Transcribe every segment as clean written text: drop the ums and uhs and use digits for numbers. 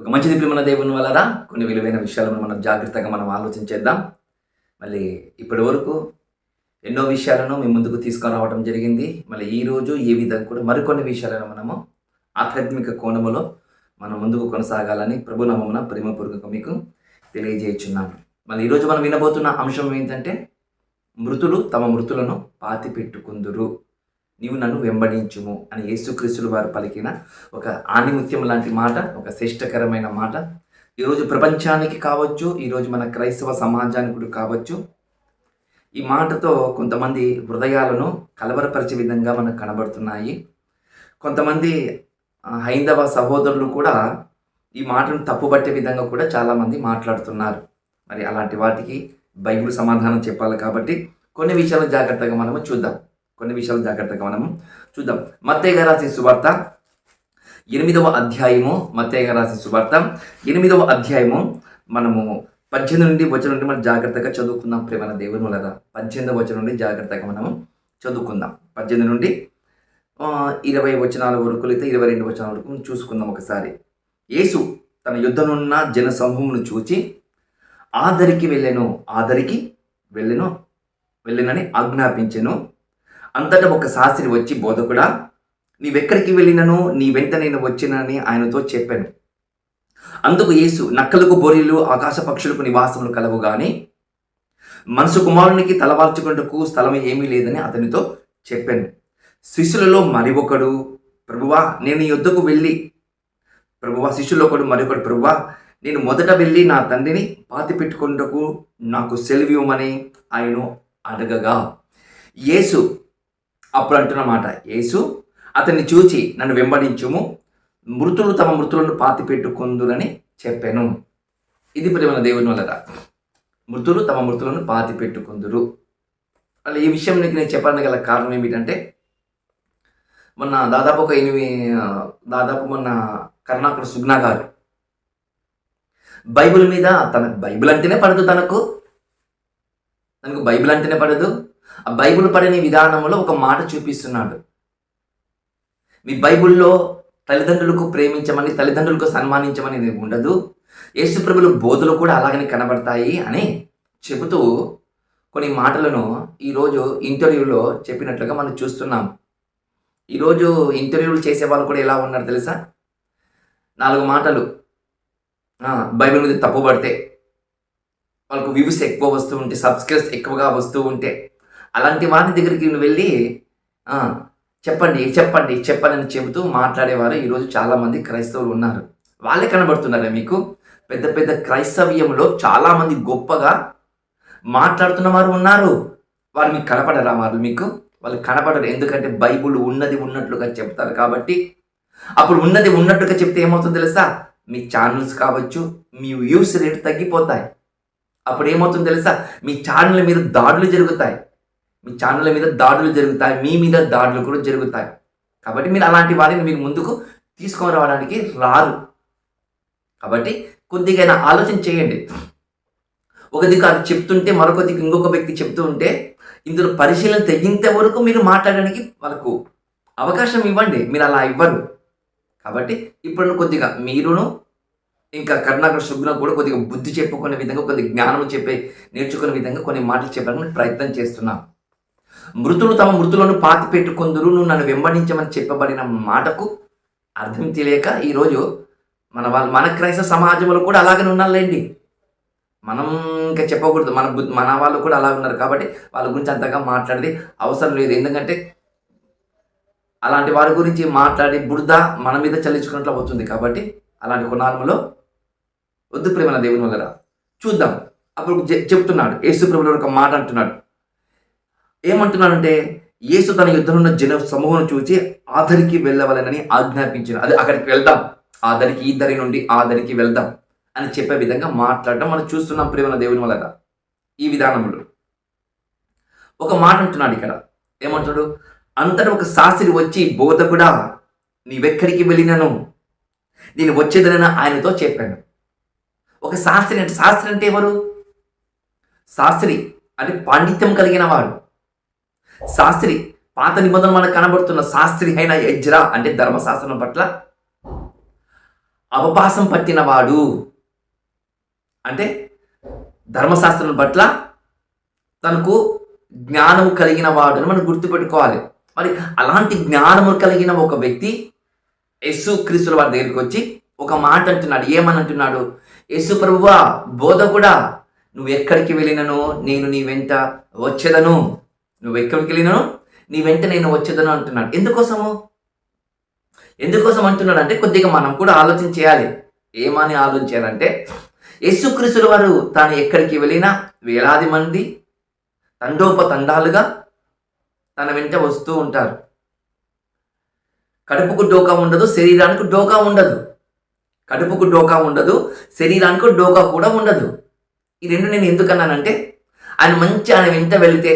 ఒక మంచిది ప్రియమైన దేవుని వలన కొన్ని విలువైన విషయాలను మనం జాగ్రత్తగా ఆలోచించేద్దాం. మళ్ళీ ఇప్పటి వరకు ఎన్నో విషయాలను మీ ముందుకు తీసుకురావడం జరిగింది. మళ్ళీ ఈరోజు ఈ విధంగా కూడా మరికొన్ని విషయాలను మనము ఆధ్యాత్మిక కోణములో మనం ముందుకు కొనసాగాలని ప్రభునామమున ప్రేమపూర్వక మీకు తెలియజేయుచున్నాను. మళ్ళీ ఈరోజు మనం వినబోతున్న అంశం ఏంటంటే, మృతులు తమ మృతులను పాతి పెట్టుకుందురు, నీవు నన్ను వెంబడించుము అని యేసుక్రీస్తులు వారు పలికిన ఒక ఆణిముత్యం లాంటి మాట, ఒక శ్రేష్టకరమైన మాట. ఈరోజు ప్రపంచానికి కావచ్చు, ఈరోజు మన క్రైస్తవ సమాజానికి కావచ్చు, ఈ మాటతో కొంతమంది హృదయాలను కలవరపరిచే విధంగా మనకు కనబడుతున్నాయి. కొంతమంది హైందవ సహోదరులు కూడా ఈ మాటను తప్పుపట్టే విధంగా కూడా చాలామంది మాట్లాడుతున్నారు. మరి అలాంటి వాటికి బైబిల్ సమాధానం చెప్పాలి కాబట్టి కొన్ని విషయాలు జాగ్రత్తగా మనము చూద్దాం. మత్తయి గారు రాసిన సువార్త 8వ అధ్యాయము, మనము 18 నుండి వచనం నుండి మనం జాగ్రత్తగా చదువుకుందాం. ప్రేమ దేవుని వలన 18వ వచనం నుండి జాగ్రత్తగా మనము చదువుకుందాం. 18 నుండి 20 వచనాల వరకు లేదా 22 వచనాల వరకు చూసుకుందాం ఒకసారి. యేసు తన యుద్ధనున్న జన సమూహమును చూచి ఆదరికి వెళ్ళెనని ఆజ్ఞాపించెను. అంతటా ఒక శాస్త్రి వచ్చి, బోధకుడా, నీవెక్కడికి వెళ్ళినను నీ వెంట నేను వచ్చినని ఆయనతో చెప్పాను. అందుకు యేసు, నక్కలకు బొరియలు ఆకాశ పక్షులకు నివాసములు కలవు గాని మనుషు కుమారునికి తలవార్చుకుంటకు స్థలం ఏమీ లేదని అతనితో చెప్పాను. శిష్యులలో మరి ఒకడు, ప్రభువా నేను యుద్ధకు వెళ్ళి ప్రభువా నేను మొదట వెళ్ళి నా తండ్రిని పాతి పెట్టుకుంటకు నాకు సెలవివ్వమని ఆయన అడగగా, యేసు అప్పుడు అంటున్న మాట, యేసు అతన్ని చూచి నన్ను వెంబడించుము, మృతులు తమ మృతులను పాతి పెట్టుకుందురని చెప్పాను. ఇది ప్రేమ దేవుని వలన, మృతులు తమ మృతులను పాతి పెట్టుకుందురు. అలా ఈ విషయం నీకు నేను చెప్పడానికి గల కారణం ఏమిటంటే, మొన్న కరుణాకర్ సుగ్నా గారు బైబిల్ మీద, బైబిల్ అంటేనే పడదు. ఆ బైబిల్ పడని విధానంలో ఒక మాట చూపిస్తున్నాడు. మీ బైబిల్లో తల్లిదండ్రులకు ప్రేమించమని, తల్లిదండ్రులకు సన్మానించమని ఉండదు. యేసు ప్రభుల బోధలు కూడా అలాగనే కనబడతాయి అని చెబుతూ కొన్ని మాటలను ఈరోజు ఇంటర్వ్యూలో చెప్పినట్లుగా మనం చూస్తున్నాం. ఈరోజు ఇంటర్వ్యూలు చేసే వాళ్ళు కూడా ఎలా ఉన్నారు తెలుసా? 4 మాటలు బైబిల్ మీద తప్పుపడితే వాళ్ళకు వ్యూస్ ఎక్కువ వస్తూ ఉంటే, సబ్స్క్రైబ్స్ ఎక్కువగా వస్తూ ఉంటే, అలాంటి వారి దగ్గరికి వెళ్ళి చెప్పండి అని చెబుతూ మాట్లాడేవారు ఈరోజు చాలామంది క్రైస్తవులు ఉన్నారు. వాళ్ళే కనబడుతున్నారా మీకు? పెద్ద పెద్ద క్రైస్తవ్యంలో చాలామంది గొప్పగా మాట్లాడుతున్న వారు ఉన్నారు. వారు మీకు కనపడరా? వాళ్ళు కనపడరు. ఎందుకంటే బైబిల్ ఉన్నది ఉన్నట్లుగా చెప్తారు కాబట్టి. అప్పుడు ఉన్నది ఉన్నట్టుగా చెప్తే ఏమవుతుందో తెలుసా? మీ ఛానల్స్ కావచ్చు, మీ వ్యూస్ రేటు తగ్గిపోతాయి. అప్పుడు ఏమవుతుందో తెలుసా? మీ ఛానల్ మీద దాడులు జరుగుతాయి, మీ మీద దాడులు కూడా జరుగుతాయి. కాబట్టి మీరు అలాంటి వారిని మీరు ముందుకు తీసుకొని రావడానికి రారు. కాబట్టి కొద్దిగా ఆలోచన చేయండి. ఒక దిక్కు అది చెప్తుంటే మరొక దిక్కు ఇంకొక వ్యక్తి చెప్తూ ఉంటే, ఇందులో పరిశీలన తెగింతే వరకు మీరు మాట్లాడడానికి వాళ్ళకు అవకాశం ఇవ్వండి. మీరు అలా ఇవ్వరు. కాబట్టి ఇప్పుడు కొద్దిగా మీరును ఇంకా కరుణాకర్ సుగ్న కూడా కొద్దిగా బుద్ధి చెప్పుకునే విధంగా, కొద్దిగా జ్ఞానం నేర్చుకునే విధంగా కొన్ని మాటలు చెప్పడానికి ప్రయత్నం చేస్తున్నాం. మృతులు తమ మృతులను పాతి పెట్టుకుందురు, నువ్వు నన్ను వెంబడించమని చెప్పబడిన మాటకు అర్థం తెలియక ఈరోజు మన క్రైస్తవ సమాజంలో కూడా అలాగనే ఉన్నారులేండి. మనం ఇంకా చెప్పకూడదు, మన వాళ్ళు కూడా అలా ఉన్నారు. కాబట్టి వాళ్ళ గురించి అంతగా మాట్లాడేది అవసరం లేదు. ఎందుకంటే అలాంటి వారి గురించి మాట్లాడి బురద మన మీద చల్లించుకున్నట్లు అవుతుంది. కాబట్టి అలాంటి కొనాలంలో వద్దు. ప్రేమ దేవుని వల్ల చూద్దాం. అప్పుడు చెప్తున్నాడు యేసు ప్రభువు ఒక మాట అంటున్నాడు. ఏమంటున్నాడంటే, యేసు తన యుద్ధంలో జన సమూహం చూచి ఆదరికి వెళ్ళవలనని ఆజ్ఞాపించాను. అది అక్కడికి వెళ్దాం, ఆదరికి, ఇద్దరి నుండి ఆదరికి వెళ్దాం అని చెప్పే విధంగా మాట్లాడటం మనం చూస్తున్నాం. ప్రేమ దేవుని వల్ల ఈ విధానంలో ఒక మాట అంటున్నాడు. ఇక్కడ ఏమంటున్నాడు? అంతటా ఒక శాస్త్రి వచ్చి, బోధకుడా, నీవెక్కడికి వెళ్ళినను నేను వచ్చేదనని ఆయనతో చెప్పాను. ఒక శాస్త్రి అంటే ఎవరు? శాస్త్రి అంటే పాండిత్యం కలిగిన వాడు. శాస్త్రి పాత నిబంధన మనకు కనబడుతున్న శాస్త్రి అయిన ఎజ్రా అంటే ధర్మశాస్త్రం పట్ల అవపాసం పట్టినవాడు అంటే ధర్మశాస్త్రం పట్ల తనకు జ్ఞానము కలిగిన వాడు అని మనం గుర్తుపెట్టుకోవాలి. మరి అలాంటి జ్ఞానము కలిగిన ఒక వ్యక్తి యేసుక్రీస్తుల వారి దగ్గరికి వచ్చి ఒక మాట అంటున్నాడు. ఏమని అంటున్నాడు? యేసు ప్రభువా, బోధకుడా, నువ్వు ఎక్కడికి వెళ్ళినను నేను నీ వెంట వచ్చేదను. నువ్వు ఎక్కడికి వెళ్ళినను నీ వెంట నేను వచ్చేదను అంటున్నాడు. ఎందుకోసం అంటున్నాడు అంటే కొద్దిగా మనం కూడా ఆలోచన చేయాలి. ఏమని ఆలోచించాలంటే యేసుక్రీస్తుల వారు తాను ఎక్కడికి వెళ్ళినా వేలాది మంది తండోపతండాలుగా తన వెంట వస్తూ ఉంటారు. కడుపుకు డోకా ఉండదు, శరీరానికి డోకా ఉండదు. కడుపుకు డోకా ఉండదు, శరీరానికి డోకా కూడా ఉండదు. ఈ రెండు నేను ఎందుకన్నానంటే ఆయన వెంట వెళితే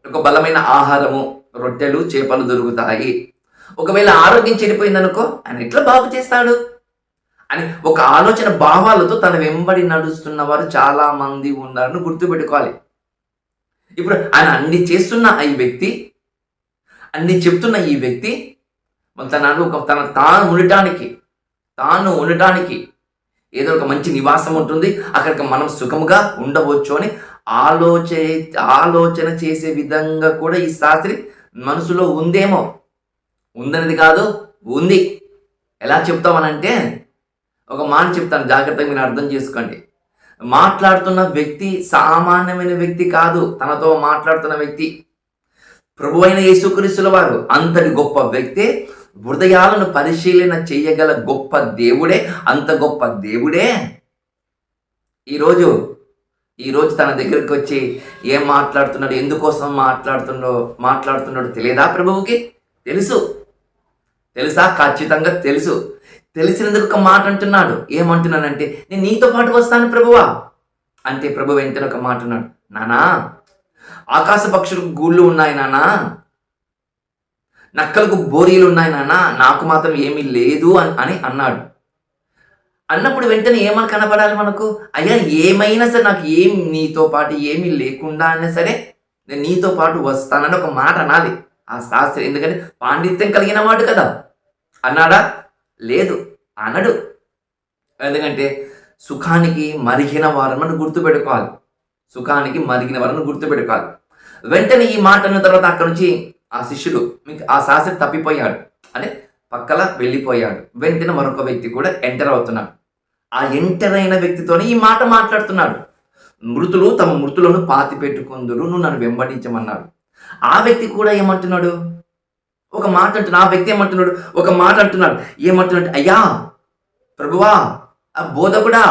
ఒక బలమైన ఆహారము, రొట్టెలు, చేపలు దొరుకుతాయి. ఒకవేళ ఆరోగ్యం చెడిపోయిందనుకో ఆయన ఎట్లా బాగు చేస్తాడు అని ఒక ఆలోచన భావాలతో తన వెంబడి నడుస్తున్న వారు చాలా మంది ఉన్నారని గుర్తుపెట్టుకోవాలి. ఇప్పుడు ఆయన అన్ని చేస్తున్న ఈ వ్యక్తి, అన్ని చెప్తున్న ఈ వ్యక్తి తాను ఉండటానికి ఏదో ఒక మంచి నివాసం ఉంటుంది, అక్కడికి మనం సుఖముగా ఉండవచ్చు అని ఆలోచన చేసే విధంగా కూడా ఈ శాస్త్రి మనసులో ఉందేమో. ఉందనేది కాదు, ఉంది. ఎలా చెప్తామనంటే ఒక మాట చెప్తాను, జాగ్రత్తగా మీరు అర్థం చేసుకోండి. మాట్లాడుతున్న వ్యక్తి సామాన్యమైన వ్యక్తి కాదు. తనతో మాట్లాడుతున్న వ్యక్తి ప్రభువైన యేసుక్రీస్తుల వారు అంతటి గొప్ప వ్యక్తే. హృదయాలను పరిశీలన చేయగల గొప్ప దేవుడే, అంత గొప్ప దేవుడే ఈరోజు తన దగ్గరికి వచ్చి ఏం మాట్లాడుతున్నాడు, ఎందుకోసం మాట్లాడుతున్నాడు తెలియదా ప్రభువుకి? తెలుసా? ఖచ్చితంగా తెలుసు. తెలిసినందుకు ఒక మాట అంటున్నాడు. ఏమంటున్నానంటే నేను నీతో పాటు వస్తాను ప్రభువా అంటే ప్రభు వెంటనే ఒక మాట అన్నాడు. నానా, ఆకాశ పక్షులకు గూళ్ళు ఉన్నాయి నానా, నక్కలకు బోరీలు ఉన్నాయి నానా, నాకు మాత్రం ఏమీ లేదు అని అన్నాడు. అన్నప్పుడు వెంటనే ఏమని కనపడాలి మనకు? అయ్యా, ఏమైనా సరే నాకు నీతో పాటు ఏమీ లేకుండా అయినా సరే నేను నీతో పాటు వస్తానని ఒక మాట అనాలి ఆ శాస్త్రి. ఎందుకంటే పాండిత్యం కలిగిన వాడు కదా. అన్నాడా? లేదు, అనడు. ఎందుకంటే సుఖానికి మరిగిన వారిని మనం గుర్తుపెట్టుకోవాలి. వెంటనే ఈ మాట అన్న తర్వాత అక్కడ నుంచి ఆ శిష్యుడు, ఆ శాస్త్రి తప్పిపోయాడు, అంటే పక్కల వెళ్ళిపోయాడు. వెంటనే మరొక వ్యక్తి కూడా ఎంటర్ అవుతున్నాడు. ఆ ఎంటర్ అయిన వ్యక్తితోనే ఈ మాట మాట్లాడుతున్నాడు. మృతులు తమ మృతులను పాతి పెట్టుకుందురు, నువ్వు నన్ను వెంబడించమన్నాడు. ఆ వ్యక్తి కూడా ఏమంటున్నాడు? ఒక మాట అంటున్నాడు. ఆ వ్యక్తి ఏమంటున్నాడు? ఒక మాట అంటున్నాడు. ఏమంటున్నాడు? అయ్యా ప్రభువా, ఆ బోధకుడా,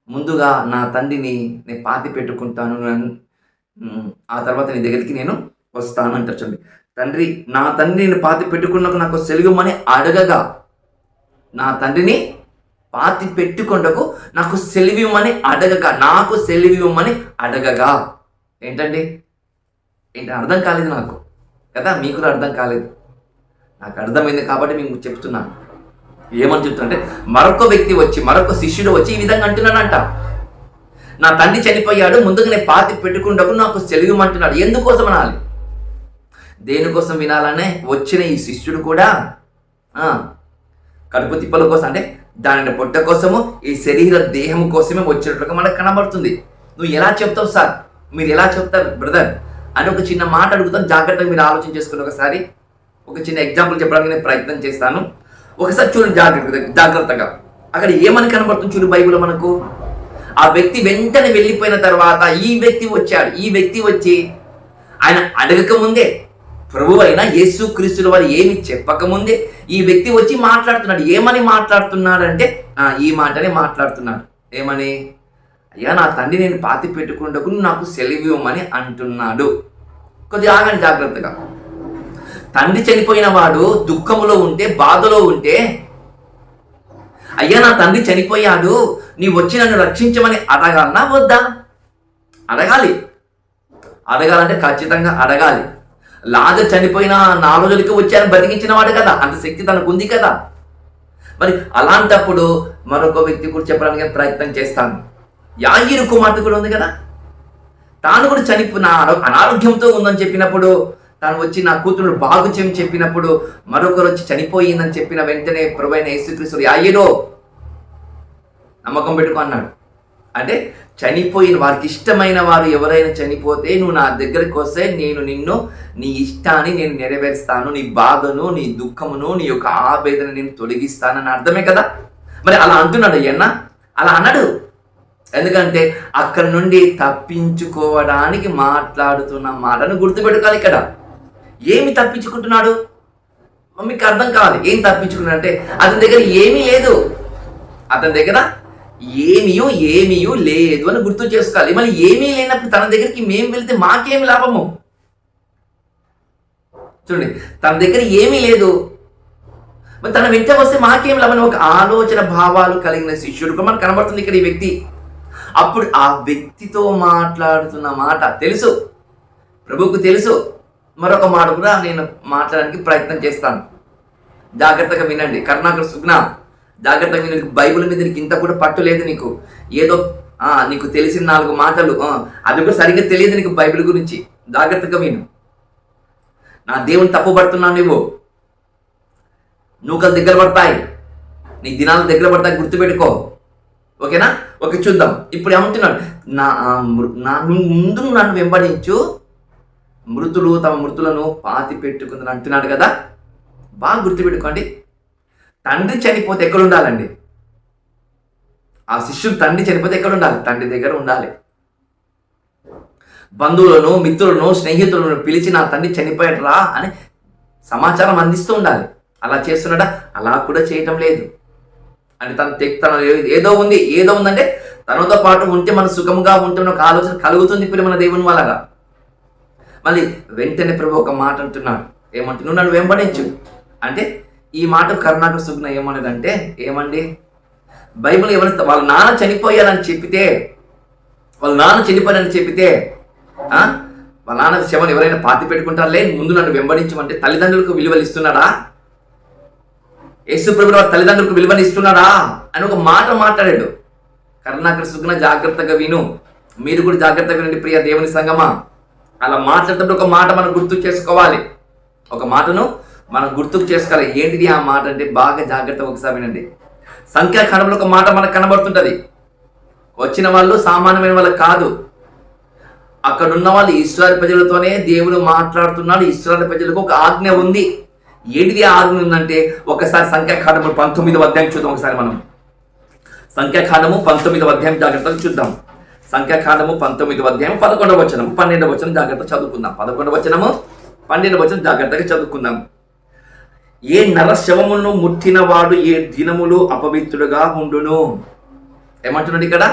ముందుగా నా తండ్రిని నేను పాతి పెట్టుకుంటాను, ఆ తర్వాత నీ దగ్గరికి నేను వస్తాను అంటారు. చూడండి, తండ్రి, నా తండ్రిని పాతి పెట్టుకున్నకు నాకు సెలవిమ్మని అడగగా, నా తండ్రిని పాతి పెట్టుకుంటకు నాకు సెలవిమ్మని అడగగా ఏంటండి? అర్థం కాలేదు నాకు కదా, మీకు కూడా అర్థం కాలేదు. నాకు అర్థమైంది కాబట్టి మీకు చెప్తున్నాను. ఏమని చెప్తున్నా అంటే మరొక వ్యక్తి వచ్చి, మరొక శిష్యుడు వచ్చి ఈ విధంగా అంటున్నాడంట. నా తండ్రి చనిపోయాడు, ముందుగా నేను పాతి పెట్టుకుంటకు నాకు సెలవిమ్మంటున్నాడు. ఎందుకోసం అనాలి? దేనికోసం వినాలనే వచ్చిన ఈ శిష్యుడు కూడా కడుపు తిప్పల కోసం, అంటే దాని పొట్ట కోసము, ఈ శరీర దేహం కోసమే వచ్చినట్లుగా మనకు కనబడుతుంది. నువ్వు ఎలా చెప్తావు సార్, మీరు ఎలా చెప్తారు బ్రదర్ అని ఒక చిన్న మాట అడుగుతాను. జాగ్రత్తగా మీరు ఆలోచన చేసుకుని ఒకసారి ఒక చిన్న ఎగ్జాంపుల్ చెప్పడానికి నేను ప్రయత్నం చేస్తాను. ఒకసారి చూడండి జాగ్రత్తగా. అక్కడ ఏమని కనబడుతుంది చూడు బైబిల్ మనకు. ఆ వ్యక్తి వెంటనే వెళ్ళిపోయిన తర్వాత ఈ వ్యక్తి వచ్చాడు. ఈ వ్యక్తి వచ్చి ఆయన అడగకముందే, ప్రభు అయిన యేసుక్రీస్తుల వారు ఏమి చెప్పకముందే ఈ వ్యక్తి వచ్చి మాట్లాడుతున్నాడు. ఏమని మాట్లాడుతున్నాడంటే ఈ మాటనే మాట్లాడుతున్నాడు. ఏమని? అయ్యా, నా తండ్రి నేను పాతి పెట్టుకుంటకు నాకు సెలవివ్వమని అంటున్నాడు. కొద్దిగా ఆగండి జాగ్రత్తగా. తండ్రి చనిపోయిన వాడు దుఃఖములో ఉంటే, బాధలో ఉంటే, అయ్యా నా తండ్రి చనిపోయాడు, నీ వచ్చి నన్ను రక్షించమని అడగాలనా వద్దా? అడగాలంటే ఖచ్చితంగా అడగాలి. లాజరు చనిపోయిన 4 రోజులకి వచ్చాను బతికించిన వాడు కదా, అంత శక్తి తనకు ఉంది కదా. మరి అలాంటప్పుడు మరొక వ్యక్తి కూడా చెప్పడానికి ప్రయత్నం చేస్తాను. యాయీరు కుమార్తె కూడా ఉంది కదా, తాను కూడా చనిపోయిన అనారోగ్యంతో ఉందని చెప్పినప్పుడు తను వచ్చి నా కూతురు బాగు చేయని చెప్పినప్పుడు మరొకరు వచ్చి చనిపోయిందని చెప్పిన వెంటనే ప్రభువైన యేసుక్రీస్తు అయ్యో నమ్మకం పెట్టుకో అన్నాడు. అంటే చనిపోయిన వారికి ఇష్టమైన వారు ఎవరైనా చనిపోతే నువ్వు నా దగ్గరికి వస్తే నేను నిన్ను నీ ఇష్టాన్ని నేను నెరవేరుస్తాను, నీ బాధను, నీ దుఃఖమును, నీ యొక్క ఆవేదన నేను తొలగిస్తానని అర్థమే కదా. మరి అలా అంటున్నాడు అయ్యన్న, అలా అన్నాడు. ఎందుకంటే అక్కడి నుండి తప్పించుకోవడానికి మాట్లాడుతున్న మాటను గుర్తుపెట్టుకోవాలి. ఇక్కడ ఏమి తప్పించుకుంటున్నాడు మీకు అర్థం కావాలి. ఏం తప్పించుకున్నాడు అంటే అతని దగ్గర ఏమీ లేదు, అతని దగ్గర ఏమీ లేదు అని గుర్తు చేసుకోవాలి. మళ్ళీ ఏమీ లేనప్పుడు తన దగ్గరికి మేము వెళ్తే మాకేమి లాభము? చూడండి, తన దగ్గర ఏమీ లేదు, మరి తన వెంట వస్తే మాకేం లాభం? ఒక ఆలోచన భావాలు కలిగిన శిష్యుడు మనకు కనబడుతుంది ఇక్కడ ఈ వ్యక్తి. అప్పుడు ఆ వ్యక్తితో మాట్లాడుతున్న మాట తెలుసు, ప్రభువుకు తెలుసు. మరొక మాట కూడా నేను మాట్లాడడానికి ప్రయత్నం చేస్తాను, జాగ్రత్తగా వినండి. కరుణాకర్ సుగ్న, జాగ్రత్తగా వినండి. బైబిల్ మీద నీకు ఇంత కూడా పట్టు లేదు, నీకు ఏదో నీకు తెలిసిన 4 మాటలు అది కూడా సరిగ్గా తెలియదు నీకు బైబిల్ గురించి. జాగ్రత్తగా విను. నా దేవుని తప్పుపడుతున్నావు, నువ్వు నూకలు దగ్గర పడతాయి, నీ దినాలు దగ్గర పడతాయి, గుర్తుపెట్టుకో. ఓకేనా? ఓకే, చూద్దాం. ఇప్పుడు ఏమంటున్నాడు, నా ముందు నన్ను వెంబడించు, మృతులు తమ మృతులను పాతి పెట్టుకుందని అంటున్నాడు కదా. బాగా గుర్తుపెట్టుకోండి. తండ్రి చనిపోతే ఎక్కడ ఉండాలండి? ఆ శిష్యుడు తండ్రి చనిపోతే ఎక్కడ ఉండాలి? తండ్రి దగ్గర ఉండాలి. బంధువులను, మిత్రులను, స్నేహితులను పిలిచి నా తండ్రి చనిపోయాడు రా అని సమాచారం అందిస్తూ ఉండాలి. అలా చేస్తున్నాడా? అలా కూడా చేయటం లేదు. అంటే తన ఏదో ఉందంటే తనతో పాటు ఉంటే మన సుఖంగా ఉంటున్న ఒక ఆలోచన కలుగుతుంది ఇప్పుడు మన దేవుని వల్లగా. మళ్ళీ వెంటనే ప్రభు ఒక మాట అంటున్నాడు, ఏమంటు నువ్వు నన్ను వెంబడించు అంటే. ఈ మాట కరుణాకర్ సుగ్న ఏమన్నదంటే, ఏమండి బైబిల్ ఎవరు వాళ్ళ నాన్న చనిపోయారని చెప్పితే వాళ్ళ నాన్న శవం ఎవరైనా పాతి పెట్టుకుంటారులే, ముందు నన్ను వెంబడించమంటే తల్లిదండ్రులకు విలువలు ఇస్తున్నాడా? యేసు ప్రభువు వారి తల్లిదండ్రులకు విలువని ఇస్తున్నాడా అని ఒక మాట మాట్లాడాడు. కరుణాకర్ సుగ్న, జాగ్రత్తగా విను. మీరు కూడా జాగ్రత్తగా వినండి ప్రియ దేవుని సంగమా. అలా మాట్లాడుతుంటే ఒక మాట మనం గుర్తు చేసుకోవాలి, ఒక మాటను మనం గుర్తుకు చేసుకోవాలి. ఏంటిది ఆ మాట అంటే బాగా జాగ్రత్తగా ఒకసారి వినండి. సంఖ్యాకాండంలో ఒక మాట మనకు కనబడుతుంటది. వచ్చిన వాళ్ళు సామాన్యమైన వాళ్ళు కాదు, అక్కడున్న వాళ్ళు ఇశ్రాయేలు ప్రజలతోనే దేవుడు మాట్లాడుతున్నాడు. ఇశ్రాయేలు ప్రజలకు ఒక ఆజ్ఞ ఉంది. ఏంటిది ఆజ్ఞ ఉందంటే ఒకసారి సంఖ్యాకాండము 19వ అధ్యాయం చూద్దాం. ఒకసారి మనం సంఖ్యాకాండము 19వ అధ్యాయం జాగ్రత్తగా చూద్దాం. సంఖ్యాకాండము 19వ అధ్యాయం 11వ వచనం 12వ వచనం జాగ్రత్తగా చదువుకుందాం. 11వ వచనము 12వ వచనం జాగ్రత్తగా చదువుకుందాం. ఏ నరశవమును ముట్టిన వాడు 7 దినములు అపవిత్రుడుగా ఉండును. ఏమంటున్నాడు ఇక్కడ?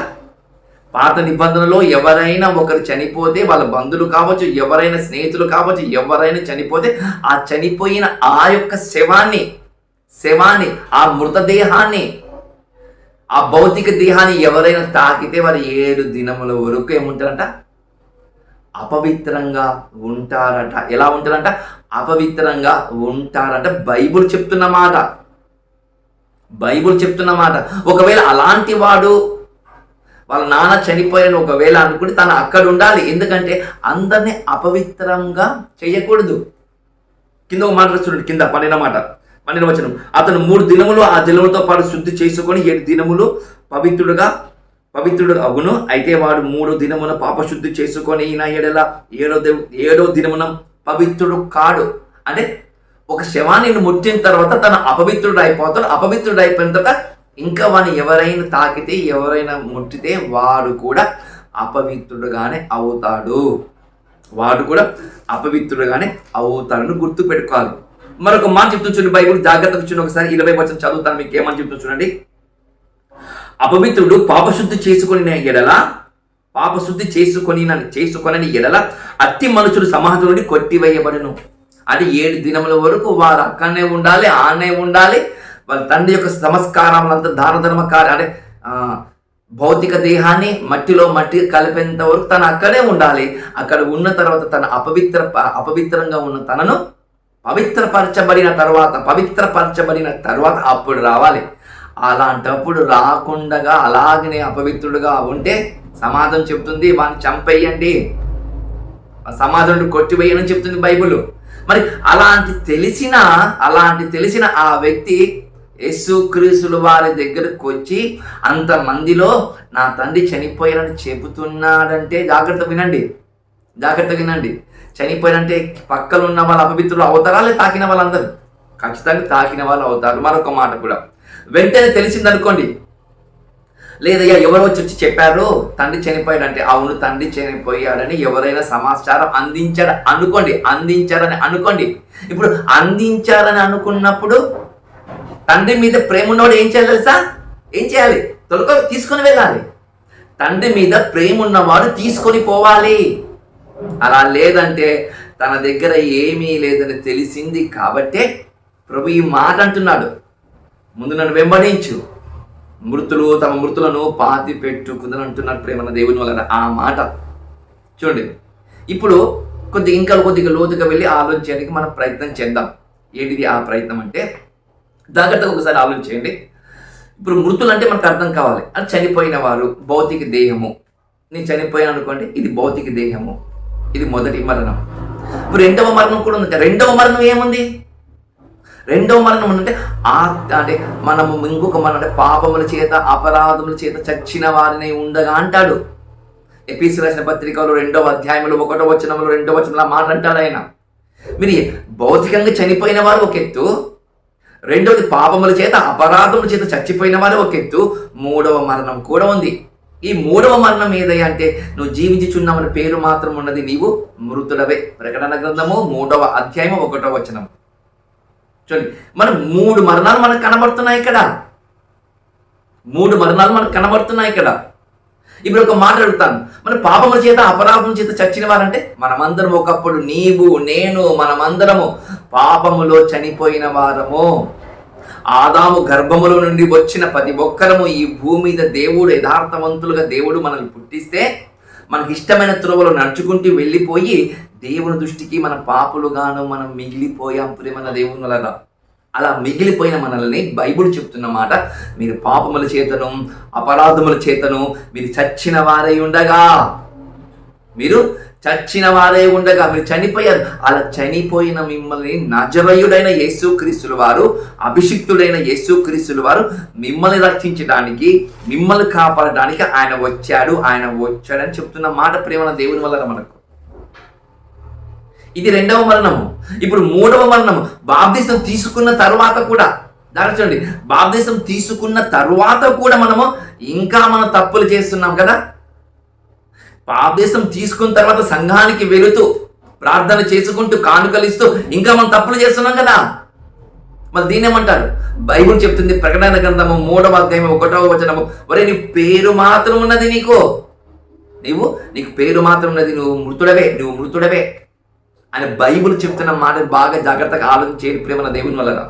పాత నిబంధనలో ఎవరైనా ఒకరు చనిపోతే, వాళ్ళ బంధువులు కావచ్చు, ఎవరైనా స్నేహితులు కావచ్చు, ఎవరైనా చనిపోతే ఆ చనిపోయిన ఆ యొక్క శవాన్ని ఆ మృతదేహాన్ని, ఆ భౌతిక దేహాన్ని ఎవరైనా తాకితే వారు 7 దినముల వరకు ఏముంటారంట? అపవిత్రంగా ఉంటారట. ఎలా ఉంటారంట? అపవిత్రంగా ఉంటారట. బైబుల్ చెప్తున్న మాట. ఒకవేళ అలాంటి వాడు వాళ్ళ నాన్న చనిపోయాను ఒకవేళ అనుకుంటే తను అక్కడ ఉండాలి. ఎందుకంటే అందరినీ అపవిత్రంగా చేయకూడదు. కింద ఒక మాట చూడండి, కింద 12వ మాట 12వ వచనం. అతను 3 దినములు ఆ జలముతో పాటు శుద్ధి చేసుకొని 7 దినములు పవిత్రుడు అగును. అయితే వాడు 3 దినమున పాపశుద్ధి చేసుకొని ఈయన ఎడల 7వ దినమున పవిత్రుడు కాడు. అంటే ఒక శవాన్ని ముట్టిన తర్వాత తను అపవిత్రుడు అయిపోతాడు. అపవిత్రుడు అయిపోయిన తర్వాత ఇంకా వాడిని ఎవరైనా తాకితే, ఎవరైనా ముట్టితే వాడు కూడా అపవిత్రుడుగానే అవుతాడు. అవుతాడని గుర్తు పెట్టుకోవాలి. మరొక మాట చెప్తూ చూడండి, బైబిల్ జాగ్రత్తగా చూడండి. ఒకసారి 20వ వచనం చదువుతాను, మీకు ఏమని చెప్తూ చూడండి. అపవిత్రుడు పాపశుద్ధి చేసుకొని ఎడల అతి మనుషులు సమాజం నుండి కొట్టివేయబడును. అంటే 7 దినముల వరకు వారు అక్కడనే ఉండాలి, ఆనే ఉండాలి. వాళ్ళ తండ్రి యొక్క సంస్కారాలంతా దాన ధర్మ కార్య అంటే భౌతిక దేహాన్ని మట్టిలో మట్టి కలిపేంత వరకు తను అక్కడే ఉండాలి. అక్కడ ఉన్న తర్వాత తన అపవిత్రంగా ఉన్న తనను పవిత్రపరచబడిన తర్వాత అప్పుడు రావాలి. అలాంటప్పుడు రాకుండా అలాగనే అపవిత్రుడుగా ఉంటే సమాజం చెప్తుంది వాడిని చంపేయండి, సమాజం కొట్టివేయని చెప్తుంది బైబిల్. మరి అలాంటి తెలిసిన ఆ వ్యక్తి యేసుక్రీస్తుల వారి దగ్గరకు వచ్చి అంతమందిలో నా తండ్రి చనిపోయారని చెబుతున్నాడంటే జాగ్రత్త వినండి. చనిపోయారంటే పక్కన ఉన్న వాళ్ళు అపవిత్రులు అవుతారా, లేదా తాకిన వాళ్ళందరూ? ఖచ్చితంగా తాకిన వాళ్ళు అవుతారు. మరొక మాట కూడా, వెంటనే తెలిసిందనుకోండి, లేదయ్యా ఎవరో వచ్చి చెప్పారు తండ్రి చనిపోయాడంటే, అవును తండ్రి చనిపోయాడని ఎవరైనా సమాచారం అందించారని అనుకోండి. ఇప్పుడు అందించారని అనుకున్నప్పుడు తండ్రి మీద ప్రేమ ఉన్నవాడు ఏం చేయాలి తెలుసా? ఏం చేయాలి? తీసుకొని వెళ్ళాలి. తండ్రి మీద ప్రేమ ఉన్నవాడు తీసుకొని పోవాలి. అలా లేదంటే తన దగ్గర ఏమీ లేదని తెలిసింది కాబట్టే ప్రభు ఈ మాట అంటున్నాడు, ముందు నన్ను వెంబడించు, మృతులు తమ మృతులను పాతి పెట్టుకుందని అంటున్నాడు ప్రేమన్న దేవుని వలన. ఆ మాట చూడండి. ఇప్పుడు కొద్దిగా లోతుగా వెళ్ళి ఆలోచించడానికి మనం ప్రయత్నం చేద్దాం. ఏంటిది ఆ ప్రయత్నం అంటే, జాగ్రత్తగా ఒకసారి ఆలోచించండి. ఇప్పుడు మృతులు అంటే మనకు అర్థం కావాలి, అది చనిపోయిన వారు, భౌతిక దేహము. నేను చనిపోయాను అనుకోండి, ఇది భౌతిక దేహము, ఇది మొదటి మరణం. ఇప్పుడు రెండవ మరణం కూడా ఉంది. రెండవ మరణం ఏముంది? రెండవ మరణం అంటే అంటే మనము ఇంకొక మరణం అంటే పాపముల చేత అపరాధముల చేత చచ్చిన వారిని ఉండగా అంటాడు. ఎఫెసీయులకు రాసిన పత్రికలో 2వ అధ్యాయంలో 1వ వచనంలో 2వ వచనంలో మాట అంటాడు ఆయన. మీరు భౌతికంగా చనిపోయిన వారు ఒక ఎత్తు, రెండవది పాపముల చేత అపరాధముల చేత చచ్చిపోయిన వారు ఒక ఎత్తు, మూడవ మరణం కూడా ఉంది. ఈ మూడవ మరణం ఏదయ్యా అంటే, నువ్వు జీవించుచున్నామని పేరు మాత్రం ఉన్నది, నీవు మృతుడవే. ప్రకటన గ్రంథము 3వ అధ్యాయము 1వ వచనం. చూడండి, మనం 3 మరణాలు మనకు కనబడుతున్నాయి ఇక్కడ. 3 మరణాలు మనకు కనబడుతున్నాయి ఇక్కడ. ఇప్పుడు ఒక మాట అడుగుతాను, మన పాపముల చేత అపరాధముల చేత చచ్చిన వారంటే మనమందరం ఒకప్పుడు, నీవు నేను మనమందరము పాపములో చనిపోయిన వారము. ఆదాము గర్భములో నుండి వచ్చిన ప్రతి ఒక్కరము ఈ భూమి మీద దేవుడు యథార్థవంతులుగా దేవుడు మనల్ని పుట్టిస్తే మనకి ఇష్టమైన త్రోవలో నడుచుకుంటూ వెళ్ళిపోయి దేవుని దృష్టికి మన పాపులుగాను మనం మిగిలిపోయాం ప్రేమన్న దేవుని వలన. అలా మిగిలిపోయిన మనల్ని బైబుల్ చెప్తున్న మాట, మీరు పాపముల చేతను అపరాధముల చేతను మీరు చచ్చిన వారై ఉండగా, మీరు చనిపోయారు. అలా చనిపోయిన మిమ్మల్ని నజరేయుడైన యేసుక్రీస్తుల వారు, అభిషిక్తుడైన యేసుక్రీస్తుల వారు మిమ్మల్ని రక్షించడానికి, మిమ్మల్ని కాపాడడానికి ఆయన వచ్చాడని చెప్తున్న మాట ప్రేమన దేవుని వల్ల మనకు. ఇది రెండవ మరణము. ఇప్పుడు మూడవ మరణము, బాప్తిసం తీసుకున్న తర్వాత కూడా, చూడండి, బాప్తిసం తీసుకున్న తర్వాత కూడా మనము ఇంకా మనం తప్పులు చేస్తున్నాం కదా. బాప్తిసం తీసుకున్న తర్వాత సంఘానికి వెళుతూ ప్రార్థన చేసుకుంటూ కానుకలిస్తూ ఇంకా మనం తప్పులు చేస్తున్నాం కదా. మరి దీనేమంటారు? బైబుల్ చెప్తుంది, ప్రకటన గ్రంథము 3వ అధ్యాయం 1వ వచనము, ఒరే నీ పేరు మాత్రం ఉన్నది, నీకు పేరు మాత్రం ఉన్నది, నువ్వు మృతుడవే అని బైబుల్ చెప్తున్న మాట బాగా జాగ్రత్తగా ఆలోచించేయండి ప్రేమన దేవుని వల్ల.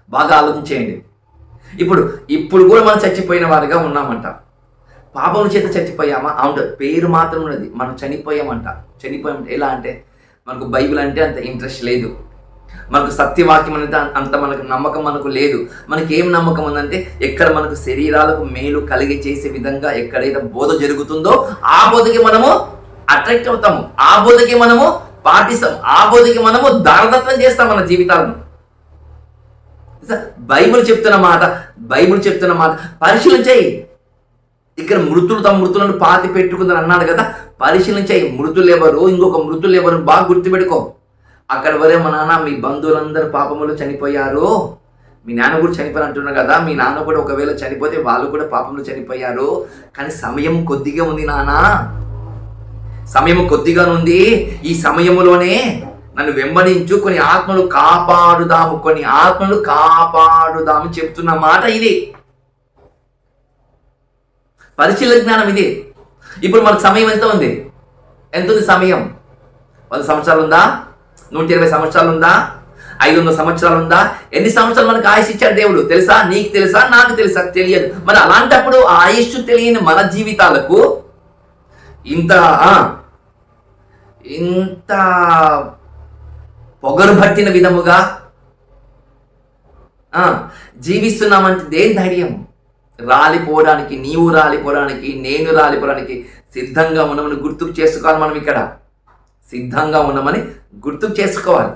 బాగా ఆలోచించేయండి. ఇప్పుడు కూడా మనం చచ్చిపోయిన వారిగా ఉన్నామంట. పాపముల చేత చచ్చిపోయామా? అవును, పేరు మాత్రం ఉన్నది, మనం చనిపోయామంట. ఎలా అంటే, మనకు బైబిల్ అంటే అంత ఇంట్రెస్ట్ లేదు, మనకు సత్యవాక్యం అనేది అంత మనకు నమ్మకం మనకు లేదు. మనకి ఏం నమ్మకం ఉందంటే, ఎక్కడ మనకు శరీరాలకు మేలు కలిగి చేసే విధంగా ఎక్కడైతే బోధ జరుగుతుందో ఆ బోధకి మనము అట్రాక్ట్ అవుతాము, ఆ బోధకి మనము పాటిస్తాం, ఆ బోధకి మనము దారదత్తం చేస్తాం మన జీవితాలను. బైబిల్ చెప్తున్న మాట పరిశీలించాయి. ఇక్కడ తమ మృతులను పాతి పెట్టుకుందని అన్నాడు కదా, పరిశీలించాయి. మృతులు ఎవరు, ఇంకొక మృతులు ఎవరు బాగా గుర్తుపెట్టుకో. అక్కడ వరే మా నాన్న, మీ బంధువులందరూ పాపములు చనిపోయారు, మీ నాన్న కూడా చనిపోయారు అంటున్నారు కదా, మీ నాన్న కూడా ఒకవేళ చనిపోతే వాళ్ళు కూడా పాపములు చనిపోయారు, కానీ సమయం కొద్దిగా ఉంది నాన్న, సమయం కొద్దిగా ఉంది. ఈ సమయంలోనే నన్ను వెంబడించు, కొన్ని ఆత్మలు కాపాడుదాము చెప్తున్న మాట ఇది. పరిశీలన జ్ఞానం ఇది. ఇప్పుడు మనకు సమయం ఎంత ఉంది? సమయం 100 సంవత్సరాలు ఉందా? 120 సంవత్సరాలు ఉందా? 500 సంవత్సరాలు ఉందా? ఎన్ని సంవత్సరాలు మనకు ఆయుష్ ఇచ్చాడు దేవుడు? తెలుసా? నీకు తెలుసా? నాకు తెలుసా? తెలియదు. మరి అలాంటప్పుడు ఆ ఆయుష్ తెలియని మన జీవితాలకు ఇంత పొగరు పట్టిన విధముగా జీవిస్తున్నామంటే దేని ధైర్యం? రాలిపోవడానికి, నేను రాలిపోవడానికి సిద్ధంగా ఉన్నామని గుర్తుకు చేసుకోవాలి మనం. ఇక్కడ సిద్ధంగా ఉన్నామని గుర్తు చేసుకోవాలి.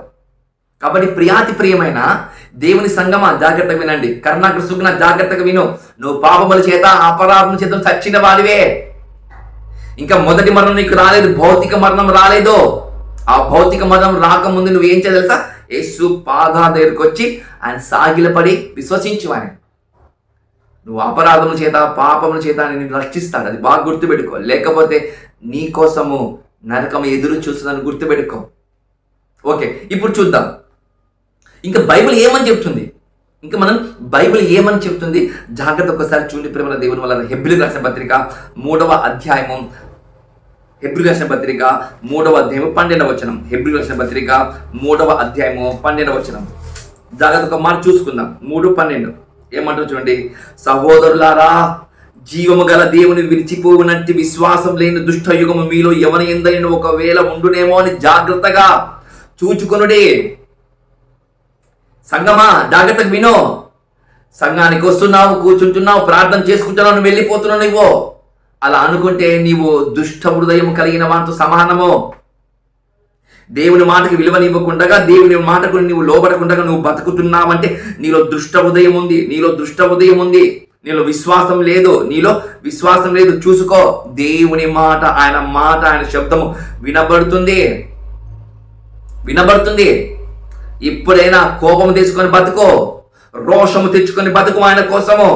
కాబట్టి ప్రియాతి ప్రియమైన దేవుని సంగమా జాగ్రత్తగా వినండి. కరుణాకర సుగుణ జాగ్రత్తగా విను. నువ్వు పాపముల చేత అపరాధముల చేత చచ్చిన వాడివే. ఇంకా మొదటి మరణం నీకు రాలేదు, భౌతిక మరణం రాలేదు. ఆ భౌతిక మరణం రాకముందు నువ్వు ఏం చేయాలి తెలుసా? యేసు పాదాల దగ్గరికి వచ్చి ఆయన సాగిలపడి విశ్వసించు. ఆయన నువ్వు అపరాధముల చేత పాపముల చేత నిన్ను రక్షిస్తాడు. అది బాగా గుర్తుపెట్టుకో. లేకపోతే నీ కోసము నరకం ఎదురు చూస్తుందని గుర్తుపెట్టుకో. ఓకే, ఇప్పుడు చూద్దాం ఇంకా బైబిల్ ఏమని చెప్తుంది. ఇంకా మనం బైబిల్ ఏమని చెప్తుంది జాగ్రత్త ఒకసారి చూడండి. ప్రేమల దేవుని వల్ల హెబ్రీయులకు రాసిన పత్రిక 3వ అధ్యాయము, హెబ్రీయులకు రాసిన పత్రిక 3వ అధ్యాయము 12వ వచనం. హెబ్రీయులకు రాసిన పత్రిక 3వ అధ్యాయము 12వ వచనం. జాగ్రత్త ఒక మాట చూసుకుందాం. 3:12 ఏమంటారు చూడండి. సహోదరులారా, జీవము గల దేవుని విడిచిపోవునట్టి విశ్వాసం లేని దుష్టయుగము మీలో ఎవరి ఎందైనా ఒకవేళ ఉండునేమో అని జాగ్రత్తగా చూచుకొనుడి. సంగమా జాగ్రత్తగా వినో. సంఘానికి వస్తున్నావు, కూర్చుంటున్నావు, ప్రార్థన చేసుకుంటున్నావు, నువ్వు వెళ్ళిపోతున్నావు. నువ్వు అలా అనుకుంటే నీవు దుష్ట హృదయం కలిగిన వాటితో సమానము. దేవుని మాటకి విలువనివ్వకుండా, దేవుని మాటకు నువ్వు లోబడకుండా నువ్వు బతుకుతున్నావంటే నీలో దుష్ట హృదయం ఉంది. నీలో దుష్ట హృదయం ఉంది. నీలో విశ్వాసం లేదు. నీలో విశ్వాసం లేదు. చూసుకో. దేవుని మాట, ఆయన శబ్దము వినబడుతుంది. ఇప్పుడైనా కోపం తెచ్చుకొని బతుకో, రోషము తెచ్చుకొని బతుకు ఆయన కోసము.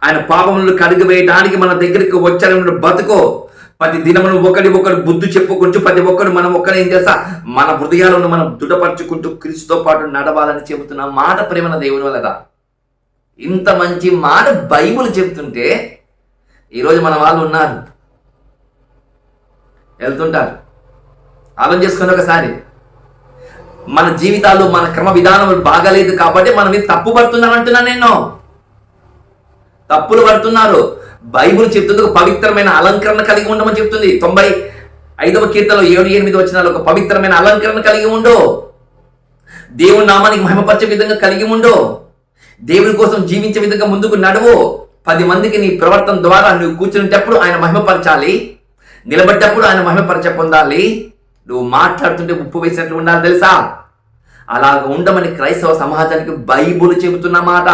ఆయన పాపములను కడిగివేయడానికి మన దగ్గరికి వచ్చారని బతుకో. ప్రతి దినమును ఒకటి బుద్ధి చెప్పుకుంటూ ప్రతి ఒక్కరు మనం ఒక్కరేం చేస్తా మన హృదయాలను మనం దృఢపరచుకుంటూ క్రీస్తుతో పాటు నడవాలని చెబుతున్న మాట ప్రేమన దేవుని వల్లదా. ఇంత మంచి మాట బైబిల్ చెప్తుంటే ఈరోజు మన వాళ్ళు ఉన్నారు, వెళ్తుంటారు. ఆలోచన చేసుకుని ఒకసారి మన జీవితాలు, మన క్రమ విధానం బాగాలేదు కాబట్టి మనం ఇది తప్పు పడుతున్నాను అంటున్నా. నేను తప్పులు పడుతున్నారు. బైబిల్ చెప్తుంది ఒక పవిత్రమైన అలంకరణ కలిగి ఉండమని చెప్తుంది. 95వ కీర్తనలో 7-8 వచనాలు ఒక పవిత్రమైన అలంకరణ కలిగి ఉండు. దేవుని నామానికి మహిమపరిచే విధంగా కలిగి ఉండు. దేవుని కోసం జీవించే విధంగా ముందుకు నడువు. 10 మందికి నీ ప్రవర్తన ద్వారా నువ్వు కూర్చునేటప్పుడు ఆయన మహిమపరచాలి, నిలబడ్డప్పుడు ఆయన మహిమపరచ పొందాలి. నువ్వు మాట్లాడుతుంటే ఉప్పు వేసినట్లు ఉండాలి తెలుసా. అలాగ ఉండమని క్రైస్తవ సమాజానికి బైబిల్ చెబుతున్న మాట.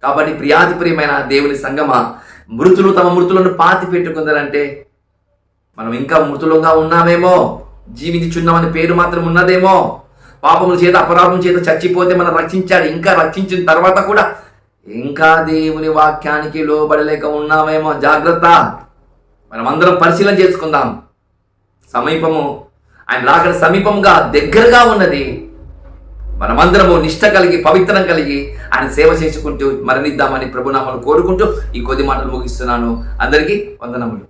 కాబట్టి ప్రియాతి ప్రియమైన దేవుని సంగమా, మృతులు తమ మృతులను పాతి పెట్టుకుందరంటే మనం ఇంకా మృతులుగా ఉన్నామేమో, జీవించుచున్నామని పేరు మాత్రం ఉన్నదేమో. పాపముల చేత అపరాధం చేత చచ్చిపోతే మనం రక్షించాడు. ఇంకా రక్షించిన తర్వాత కూడా ఇంకా దేవుని వాక్యానికి లోబడలేక ఉన్నామేమో. జాగ్రత్త. మనం అందరం పరిశీలన చేసుకుందాం. సమీపము, ఆయన రాకడ సమీపంగా దగ్గరగా ఉన్నది. మనమందరము నిష్ఠ కలిగి, పవిత్రం కలిగి ఆయన సేవ చేసుకుంటూ మరణిద్దామని ప్రభునామను కోరుకుంటూ ఈ కొద్ది మాటలు ముగిస్తున్నాను. అందరికీ వందనములు.